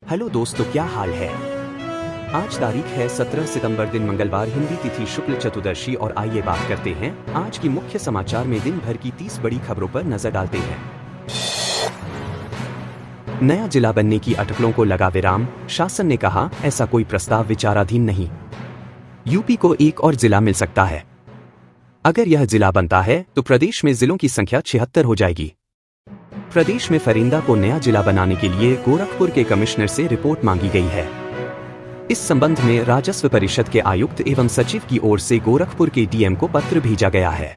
Hello दोस्तों, क्या हाल है। आज तारीख है 17 सितंबर, दिन मंगलवार, हिंदी तिथि शुक्ल चतुर्दशी। और आइए बात करते हैं आज की मुख्य समाचार में दिन भर की 30 बड़ी खबरों पर नजर डालते हैं। नया जिला बनने की अटकलों को लगा विराम, शासन ने कहा ऐसा कोई प्रस्ताव विचाराधीन नहीं। यूपी को एक और जिला मिल सकता है। अगर यह जिला बनता है तो प्रदेश में जिलों की संख्या 76 हो जाएगी। प्रदेश में फरिंदा को नया जिला बनाने के लिए गोरखपुर के कमिश्नर से रिपोर्ट मांगी गई है। इस संबंध में राजस्व परिषद के आयुक्त एवं सचिव की ओर से गोरखपुर के डीएम को पत्र भेजा गया है।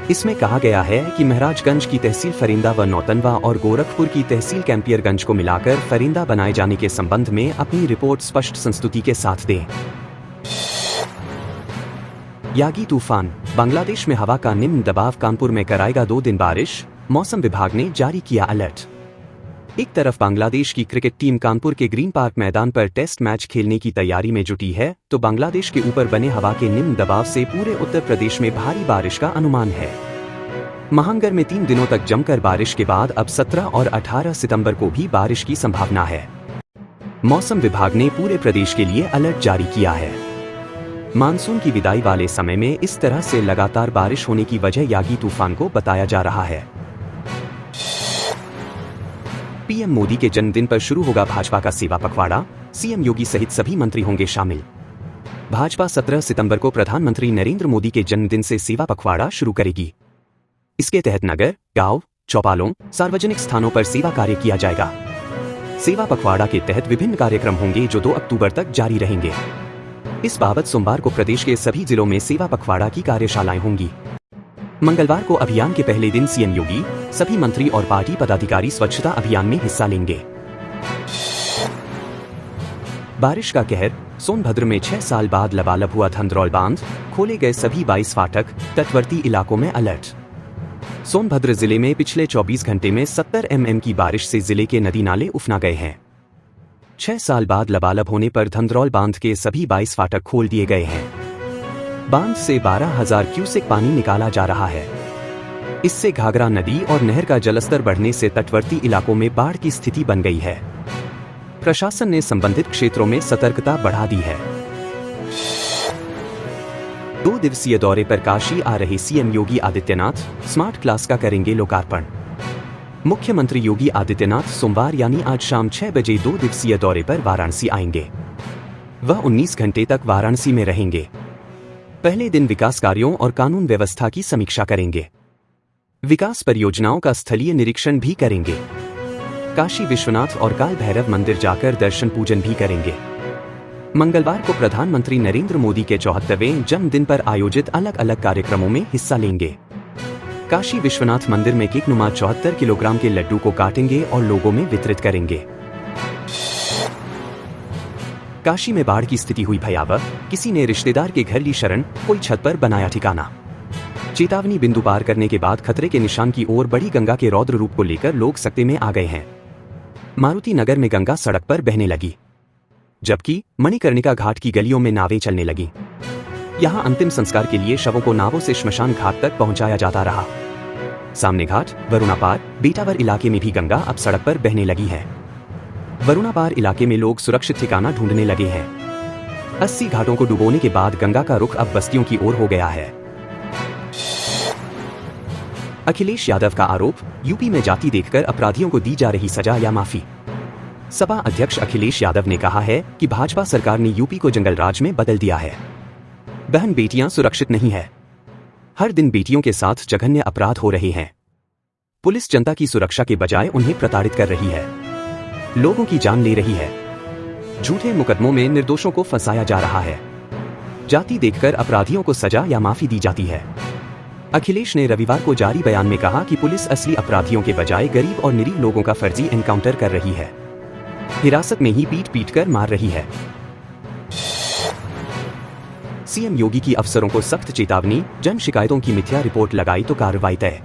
इसमें कहा गया है कि महाराजगंज की तहसील फरिंदा व नौतनवा और गोरखपुर की तहसील कैंपियरगंज को मिलाकर फरिंदा बनाए जाने के संबंध में अपनी रिपोर्ट स्पष्ट संस्तुति के साथ दें। यागी तूफान, बांग्लादेश में हवा का निम्न दबाव कानपुर में कराएगा 2 दिन बारिश, मौसम विभाग ने जारी किया अलर्ट। एक तरफ बांग्लादेश की क्रिकेट टीम कानपुर के ग्रीन पार्क मैदान पर टेस्ट मैच खेलने की तैयारी में जुटी है, तो बांग्लादेश के ऊपर बने हवा के निम्न दबाव से पूरे उत्तर प्रदेश में भारी बारिश का अनुमान है। महांगर में 3 दिनों तक जमकर बारिश के बाद अब 17 और 18 सितंबर को भी बारिश की संभावना है। मौसम विभाग ने पूरे प्रदेश के लिए अलर्ट जारी किया है। मानसून की विदाई वाले समय में इस तरह से लगातार बारिश होने की वजह यागी तूफान को बताया जा रहा है। पीएम मोदी के जन्मदिन पर शुरू होगा भाजपा का सेवा पखवाड़ा, सीएम योगी सहित सभी मंत्री होंगे शामिल। भाजपा 17 सितंबर को प्रधानमंत्री नरेंद्र मोदी के जन्मदिन से सेवा पखवाड़ा शुरू करेगी। इसके तहत नगर, गांव, चौपालों, सार्वजनिक स्थानों पर सेवा कार्य किया जाएगा। सेवा पखवाड़ा के तहत विभिन्न कार्यक्रम होंगे जो 2 अक्टूबर तक जारी रहेंगे। इस बाबत सोमवार को प्रदेश के सभी जिलों में सेवा पखवाड़ा की कार्यशालाएं होंगी। मंगलवार को अभियान के पहले दिन सीएम योगी, सभी मंत्री और पार्टी पदाधिकारी स्वच्छता अभियान में हिस्सा लेंगे। बारिश का कहर, सोनभद्र में 6 साल बाद लबालब हुआ धंधरौल बांध, खोले गए सभी 22 फाटक, तटवर्ती इलाकों में अलर्ट। सोनभद्र जिले में पिछले 24 घंटे में 70 mm की बारिश से जिले के नदी नाले उफना गए हैं। 6 साल बाद लबालब होने पर धंधरौल बांध के सभी 22 फाटक खोल दिए गए हैं। बांध से 12,000 क्यूसेक पानी निकाला जा रहा है। इससे घाघरा नदी और नहर का जलस्तर बढ़ने से तटवर्ती इलाकों में बाढ़ की स्थिति बन गई है। प्रशासन ने संबंधित क्षेत्रों में सतर्कता बढ़ा दी है। 2 दिवसीय दौरे पर काशी आ रहे CM Yogi Adityanath smart class का करेंगे लोकार्पण। मुख्यमंत्री योगी आदित्यनाथ सोमवार यानी आज शाम 6 बजे 2 दिवसीय दौरे पर वाराणसी आएंगे। वह 19 घंटे तक वाराणसी में रहेंगे। पहले दिन विकास कार्यों और कानून व्यवस्था की समीक्षा करेंगे। विकास परियोजनाओं का स्थलीय निरीक्षण भी करेंगे। काशी विश्वनाथ और काल भैरव मंदिर जाकर दर्शन पूजन भी करेंगे। मंगलवार को प्रधानमंत्री नरेंद्र मोदी के 74वें जन्मदिन पर आयोजित अलग अलग कार्यक्रमों में हिस्सा लेंगे। काशी विश्वनाथ मंदिर में केकनुमा 74 किलोग्राम के लड्डू को काटेंगे और लोगों में वितरित करेंगे। काशी में बाढ़ की स्थिति हुई भयावह, किसी ने रिश्तेदार के घर ली शरण, कोई छत पर बनाया ठिकाना। चेतावनी बिंदु पार करने के बाद खतरे के निशान की ओर बढ़ी गंगा के रौद्र रूप को लेकर लोग सकते में आ गए हैं। मारुति नगर में गंगा सड़क पर बहने लगी, जबकि मणिकर्णिका घाट की गलियों में नावें चलने लगी। यहां अंतिम संस्कार के लिए शवों को नावों से श्मशान घाट तक पहुंचाया जाता रहा। सामने घाट, वरुणा पार, बेटावर इलाके में भी गंगा अब सड़क पर बहने लगी है। वरुणा पार इलाके में लोग सुरक्षित ठिकाना ढूंढने लगे हैं। 80 घाटों को डुबोने के बाद गंगा का रुख अब बस्तियों की ओर हो गया है। अखिलेश यादव का आरोप, यूपी में जाति देखकर अपराधियों को दी जा रही सजा या माफी। सपा अध्यक्ष अखिलेश यादव ने कहा है कि भाजपा सरकार ने यूपी को जंगल राज में बदल दिया है। बहन बेटियां सुरक्षित नहीं है। हर दिन बेटियों के साथ जघन्य अपराध हो रहे हैं। पुलिस जनता की सुरक्षा के बजाय उन्हें प्रताड़ित कर रही है, लोगों की जान ले रही है। झूठे मुकदमों में निर्दोषों को फंसाया जा रहा है। जाति देखकर अपराधियों को सजा या माफी दी जाती है। अखिलेश ने रविवार को जारी बयान में कहा कि पुलिस असली अपराधियों के बजाय गरीब और निरीह लोगों का फर्जी एनकाउंटर कर रही है, हिरासत में ही पीट कर मार रही है। सीएम योगी की अफसरों को सख्त चेतावनी, जन शिकायतों की मिथ्या रिपोर्ट लगाई तो कार्रवाई तय।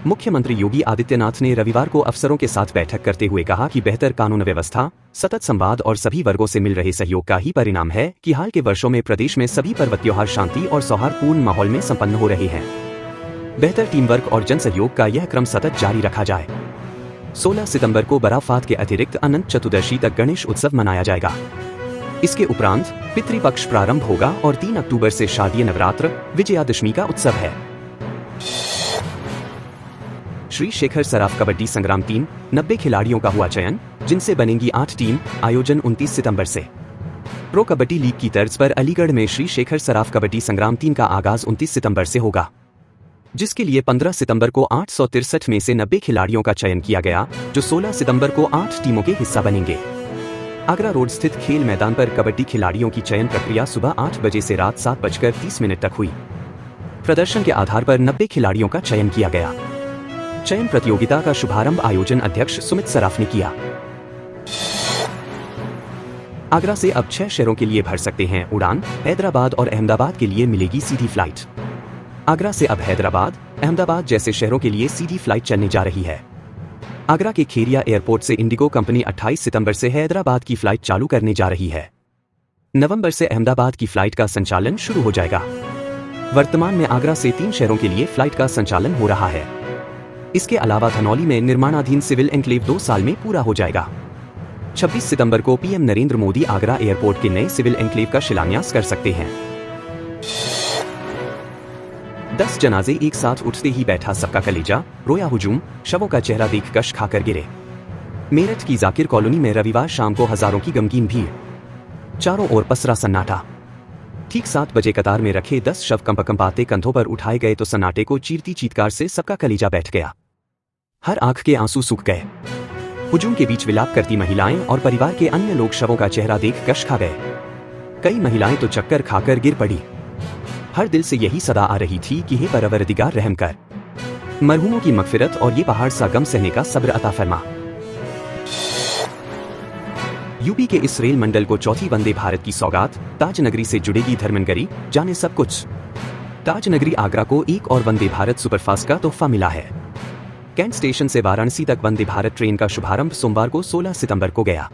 मुख्यमंत्री योगी आदित्यनाथ ने रविवार को अफसरों के साथ बैठक करते हुए कहा कि बेहतर कानून व्यवस्था, सतत संवाद और सभी वर्गों से मिल रहे सहयोग का ही परिणाम है कि हाल के वर्षों में प्रदेश में सभी पर्व त्योहार शांति और सौहार्दपूर्ण माहौल में संपन्न हो रहे हैं। बेहतर टीम वर्क और जन सहयोग का यह क्रम सतत जारी रखा जाए। 16 सितंबर को बराफात के अतिरिक्त अनंत चतुर्दशी तक गणेश उत्सव मनाया जाएगा। इसके उपरांत पितृपक्ष प्रारंभ होगा और 3 अक्टूबर से शारदीय नवरात्र विजयादशमी का उत्सव है। श्री शेखर सराफ कबड्डी संग्राम टीम 90 खिलाड़ियों का हुआ चयन, जिनसे बनेंगी 8 टीम। आयोजन 29 सितंबर से। प्रो कबड्डी लीग की तर्ज पर अलीगढ़ में श्री शेखर सराफ कबड्डी संग्राम टीम का आगाज 29 सितंबर से होगा, जिसके लिए 15 सितंबर को 863 में से 90 खिलाड़ियों का चयन किया गया, जो 16 सितंबर को 8 टीमों के हिस्सा बनेंगे। आगरा रोड स्थित खेल मैदान पर कबड्डी खिलाड़ियों की चयन प्रक्रिया सुबह 8 बजे से रात 7:30 तक हुई। प्रदर्शन के आधार पर 90 खिलाड़ियों का चयन किया गया। चयन प्रतियोगिता का शुभारंभ आयोजन अध्यक्ष सुमित सराफ ने किया। आगरा से अब 6 शहरों के लिए भर सकते हैं उड़ान। हैदराबाद और अहमदाबाद के लिए मिलेगी सीधी फ्लाइट। आगरा से अब हैदराबाद, अहमदाबाद जैसे शहरों के लिए सीधी फ्लाइट चलने जा रही है। आगरा के खेरिया एयरपोर्ट से इंडिगो कंपनी 28 सितंबर से हैदराबाद की फ्लाइट चालू करने जा रही है। नवंबर से अहमदाबाद की फ्लाइट का संचालन शुरू हो जाएगा। वर्तमान में आगरा से 3 शहरों के लिए फ्लाइट का संचालन हो रहा है। इसके अलावा धनौली में निर्माणाधीन सिविल एन्क्लेव 2 साल में पूरा हो जाएगा। 26 सितंबर को पीएम नरेंद्र मोदी आगरा एयरपोर्ट के नए सिविल एन्क्लेव का शिलान्यास कर सकते हैं। 10 जनाजे एक साथ उठते ही बैठा सबका कलेजा, रोया हुजूम, शवों का चेहरा देख कश खाकर गिरे। मेरठ की जाकिर कॉलोनी में रविवार शाम को हजारों की गमगीन भीड़, चारों ओर पसरा सन्नाटा। ठीक 7 बजे कतार में रखे 10 शव कंपकंपाते कंधों पर उठाए गए तो सन्नाटे को चीरती चीत्कार से सबका कलेजा बैठ गया। हर आंख के आंसू सूख गए। हुजूम के बीच विलाप करती महिलाएं और परिवार के अन्य लोग शवों का चेहरा देख कश खा गए। कई महिलाएं तो चक्कर खाकर गिर पड़ी। हर दिल से यही सदा आ रही थी कि हे परवरदिगार रहम कर, मरहूमों की मगफिरत और ये पहाड़ सा गम सहने का सब्र अता फरमा। यूपी के इस रेल मंडल को चौथी वंदे भारत की सौगात, ताजनगरी से जुड़ेगी धर्मनगरी, जाने सब कुछ। ताजनगरी आगरा को एक और वंदे भारत सुपरफास्ट का तोहफा मिला है। कैंट स्टेशन से वाराणसी तक वंदे भारत ट्रेन का शुभारंभ सोमवार को 16 सितंबर को गया।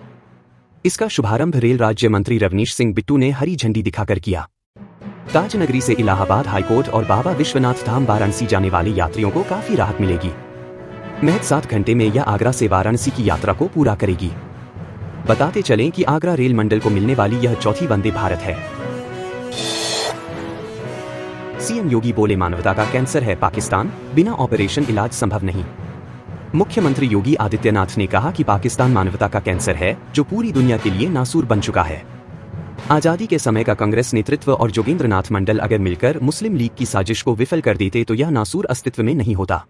इसका शुभारंभ रेल राज्य मंत्री रवनीश सिंह बिट्टू ने हरी झंडी दिखाकर किया। ताजनगरी से इलाहाबाद हाईकोर्ट और बाबा विश्वनाथ धाम वाराणसी जाने वाले यात्रियों को काफी राहत मिलेगी। महज 7 घंटे में यह आगरा से वाराणसी की यात्रा को पूरा करेगी। बताते चलें कि आगरा रेल मंडल को मिलने वाली यह चौथी वंदे भारत है। सीएम योगी बोले मानवता का कैंसर है पाकिस्तान, बिना ऑपरेशन इलाज संभव नहीं। मुख्यमंत्री योगी आदित्यनाथ ने कहा कि पाकिस्तान मानवता का कैंसर है, जो पूरी दुनिया के लिए नासूर बन चुका है। आजादी के समय का कांग्रेस नेतृत्व और जोगेंद्रनाथ मंडल अगर मिलकर मुस्लिम लीग की साजिश को विफल कर देते तो यह नासूर अस्तित्व में नहीं होता।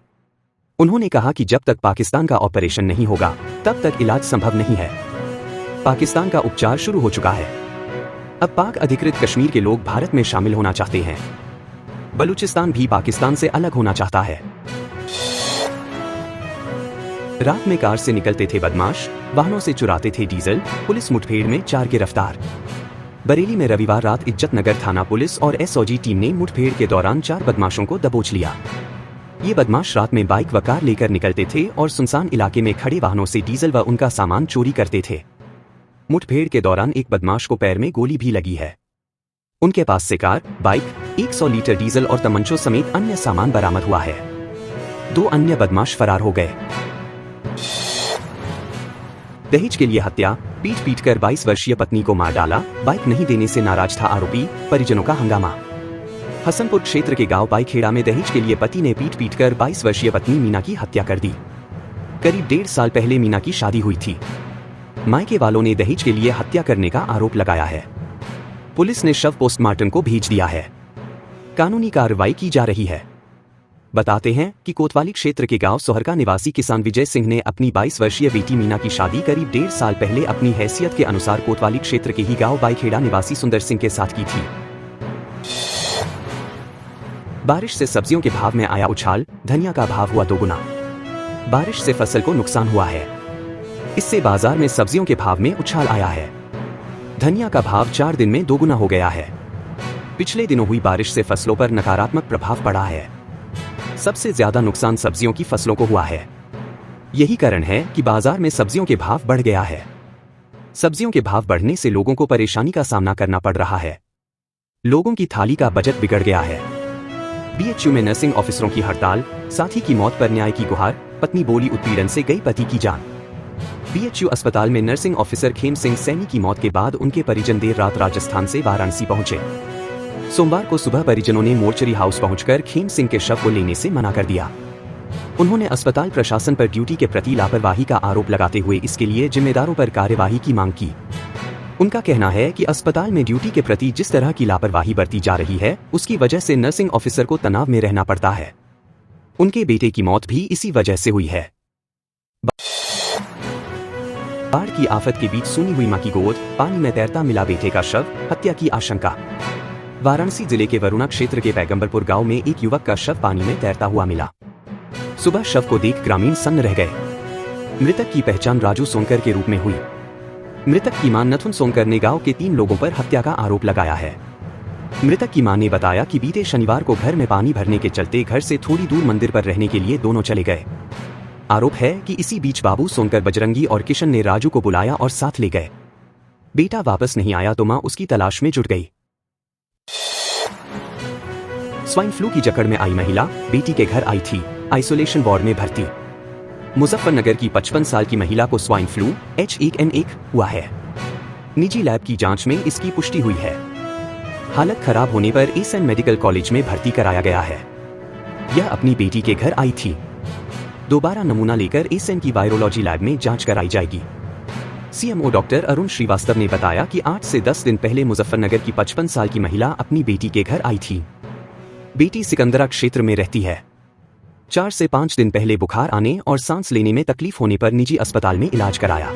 उन्होंने कहा कि जब तक पाकिस्तान का ऑपरेशन नहीं होगा तब तक इलाज संभव नहीं है। पाकिस्तान का उपचार शुरू हो चुका है। अब पाक अधिकृत कश्मीर के लोग भारत में शामिल होना चाहते हैं। बलूचिस्तान भी पाकिस्तान से अलग होना चाहता है। रात में कार से निकलते थे बदमाश, वाहनों से चुराते थे डीजल, पुलिस मुठभेड़ में 4 गिरफ्तार। बरेली में रविवार रात इज्जत नगर थाना पुलिस और एसओजी टीम ने मुठभेड़ के दौरान 4 बदमाशों को दबोच लिया। ये बदमाश रात में बाइक व कार लेकर निकलते थे और सुनसान इलाके में खड़े वाहनों से डीजल व उनका सामान चोरी करते थे। मुठभेड़ के दौरान एक बदमाश को पैर में गोली भी लगी है। उनके पास से कार, बाइक, 100 लीटर डीजल और तमंचों समेत अन्य सामान बरामद हुआ है। 2 अन्य बदमाश फरार हो गए। दहेज के लिए हत्या, पीट पीट कर 22 वर्षीय पत्नी को मार डाला, बाइक नहीं देने से नाराज था आरोपी, परिजनों का हंगामा। हसनपुर क्षेत्र के गांव बाईखेड़ा में दहेज के लिए पति ने पीट पीट कर 22 वर्षीय पत्नी मीना की हत्या कर दी। करीब 1.5 साल पहले मीना की शादी हुई थी। मायके वालों ने दहेज के लिए हत्या करने का आरोप लगाया है। पुलिस ने शव पोस्टमार्टम को भेज दिया है। कानूनी कार्रवाई की जा रही है। बताते हैं कि कोतवाली क्षेत्र के गांव सोहरका निवासी किसान विजय सिंह ने अपनी 22 वर्षीय बेटी मीना की शादी करीब 1.5 साल पहले अपनी हैसियत के अनुसार कोतवाली क्षेत्र के ही गांव बाईखेड़ा निवासी सुंदर सिंह के साथ की थी। बारिश से सब्जियों के भाव में आया उछाल, धनिया का भाव हुआ दोगुना। बारिश से फसल को नुकसान हुआ है। इससे बाजार में सब्जियों के भाव में उछाल आया है। धनिया का भाव 4 दिन में दोगुना हो गया है। पिछले दिनों हुई बारिश से फसलों पर नकारात्मक प्रभाव पड़ा है। सबसे ज्यादा नुकसान सब्जियों की फसलों को हुआ है। यही कारण है कि बाजार में सब्जियों के भाव बढ़ गया है। सब्जियों के भाव बढ़ने से लोगों को परेशानी का सामना करना पड़ रहा है। लोगों की थाली का बजट बिगड़ गया है। बीएचयू में नर्सिंग ऑफिसरों की हड़ताल, साथी की मौत पर न्याय की गुहार, पत्नी बोली उत्पीड़न से गई पति की जान। बीएचयू अस्पताल में नर्सिंग ऑफिसर खेम सिंह सैनी की मौत के बाद उनके परिजन देर रात राजस्थान से वाराणसी पहुंचे। सोमवार को सुबह परिजनों ने मोर्चरी हाउस पहुंचकर खेम सिंह के शव को लेने से मना कर दिया। उन्होंने अस्पताल प्रशासन पर ड्यूटी के प्रति लापरवाही का आरोप लगाते हुए इसके लिए जिम्मेदारों पर कार्यवाही की मांग की। उनका कहना है कि अस्पताल में ड्यूटी के प्रति जिस तरह की लापरवाही बरती जा रही है उसकी वजह से नर्सिंग ऑफिसर को तनाव में रहना पड़ता है। उनके बेटे की मौत भी इसी वजह से हुई है। बाढ़ की आफत के बीच सूनी हुई मां की गोद, पानी में तैरता मिला बेटे का शव, हत्या की आशंका। वाराणसी जिले के वरुणा क्षेत्र के पैगंबरपुर गांव में एक युवक का शव पानी में तैरता हुआ मिला। सुबह शव को देख ग्रामीण सन्न रह गए। मृतक की पहचान राजू सोनकर के रूप में हुई। मृतक की मां नथुन सोनकर ने गांव के 3 लोगों पर हत्या का आरोप लगाया है। मृतक की मां ने बताया कि बीते शनिवार को घर में पानी भरने के चलते घर से थोड़ी दूर मंदिर पर रहने के लिए दोनों चले गए। आरोप है कि इसी बीच बाबू सोनकर, बजरंगी और किशन ने राजू को बुलाया और साथ ले गए। बेटा वापस नहीं आया तो मां उसकी तलाश में जुट गई। स्वाइन फ्लू की जकड़ में आई महिला बेटी के घर आई थी, आइसोलेशन वार्ड में भर्ती। मुजफ्फरनगर की 55 साल की महिला को स्वाइन फ्लू H1N1 हुआ है। निजी लैब की जांच में इसकी पुष्टि हुई है। हालत खराब होने पर एसएन मेडिकल कॉलेज में भर्ती कराया गया है। यह अपनी बेटी के घर आई थी। दोबारा नमूना लेकर एसएन की वायरोलॉजी लैब में जांच कराई जाएगी। सीएमओ डॉक्टर अरुण श्रीवास्तव ने बताया कि 8 से 10 दिन पहले मुजफ्फरनगर की 55 साल की महिला अपनी बेटी के घर आई थी। बेटी सिकंदरा क्षेत्र में रहती है। 4 से 5 दिन पहले बुखार आने और सांस लेने में तकलीफ होने पर निजी अस्पताल में इलाज कराया।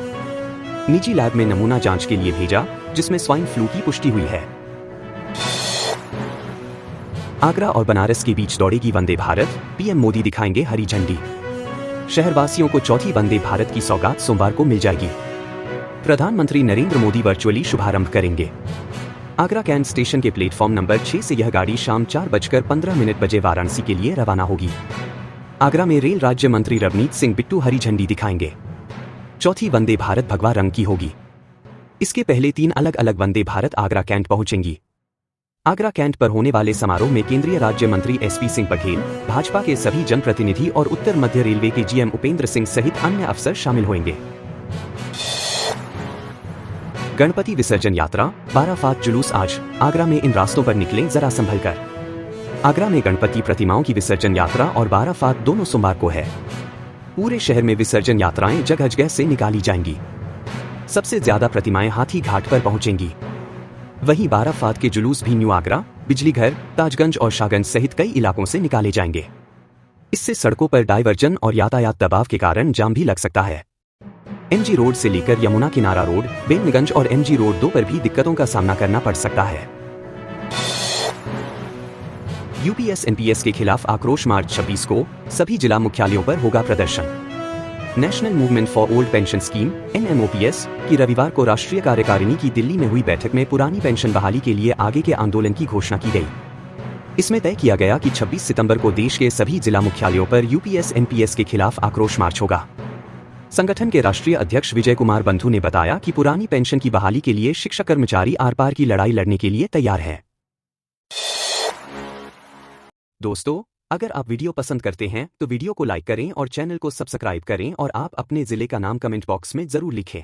निजी लैब में नमूना जांच के लिए भेजा, जिसमें स्वाइन फ्लू की पुष्टि हुई है। आगरा और बनारस के बीच दौड़ेगी वंदे भारत, पीएम मोदी दिखाएंगे हरी झंडी। शहरवासियों को चौथी वंदे भारत की सौगात सोमवार को मिल जाएगी। प्रधानमंत्री नरेंद्र मोदी वर्चुअली शुभारंभ करेंगे। आगरा कैंट स्टेशन के प्लेटफॉर्म नंबर 6 से यह गाड़ी शाम 4:15 बजे वाराणसी के लिए रवाना होगी। आगरा में रेल राज्य मंत्री रवनीत सिंह बिट्टू हरी झंडी दिखाएंगे। चौथी वंदे भारत भगवा रंग की होगी। इसके पहले 3 अलग अलग वंदे भारत आगरा कैंट पहुंचेंगी। आगरा कैंट पर होने वाले समारोह में केंद्रीय राज्य मंत्री एसपी सिंह बघेल, भाजपा के सभी जनप्रतिनिधि और उत्तर मध्य रेलवे के जीएम उपेंद्र सिंह सहित अन्य अफसर शामिल होंगे। गणपति विसर्जन यात्रा, बाराफात जुलूस आज आगरा में इन रास्तों पर निकलें जरा संभल कर। आगरा में गणपति प्रतिमाओं की विसर्जन यात्रा और बाराफात दोनों सोमवार को है। पूरे शहर में विसर्जन यात्राएं जगह जगह से निकाली जाएंगी। सबसे ज्यादा प्रतिमाएं हाथी घाट पर पहुंचेंगी। वहीं बाराफात के जुलूस भी न्यू आगरा, बिजलीघर, ताजगंज और शाहगंज सहित कई इलाकों से निकाले जाएंगे। इससे सड़कों पर डायवर्जन और यातायात दबाव के कारण जाम भी लग सकता है। एमजी रोड से लेकर यमुना किनारा रोड, बेलगंज और एमजी रोड 2 पर भी दिक्कतों का सामना करना पड़ सकता है। यूपीएस एनपीएस के खिलाफ आक्रोश मार्च 26 को सभी जिला मुख्यालयों पर होगा प्रदर्शन। National movement for old pension scheme NMOPS की रविवार को राष्ट्रीय कार्यकारिणी की दिल्ली में हुई बैठक में पुरानी पेंशन बहाली के लिए आगे के आंदोलन की घोषणा की गई। इसमें तय किया गया कि 26 सितंबर को देश के सभी जिला मुख्यालयों पर यूपीएस एनपीएस के खिलाफ आक्रोश मार्च होगा। संगठन के राष्ट्रीय अध्यक्ष विजय कुमार बंधु ने बताया कि पुरानी पेंशन की बहाली के लिए शिक्षक कर्मचारी आर पार की लड़ाई लड़ने के लिए तैयार है। दोस्तों, अगर आप वीडियो पसंद करते हैं तो वीडियो को लाइक करें और चैनल को सब्सक्राइब करें और आप अपने जिले का नाम कमेंट बॉक्स में जरूर लिखें।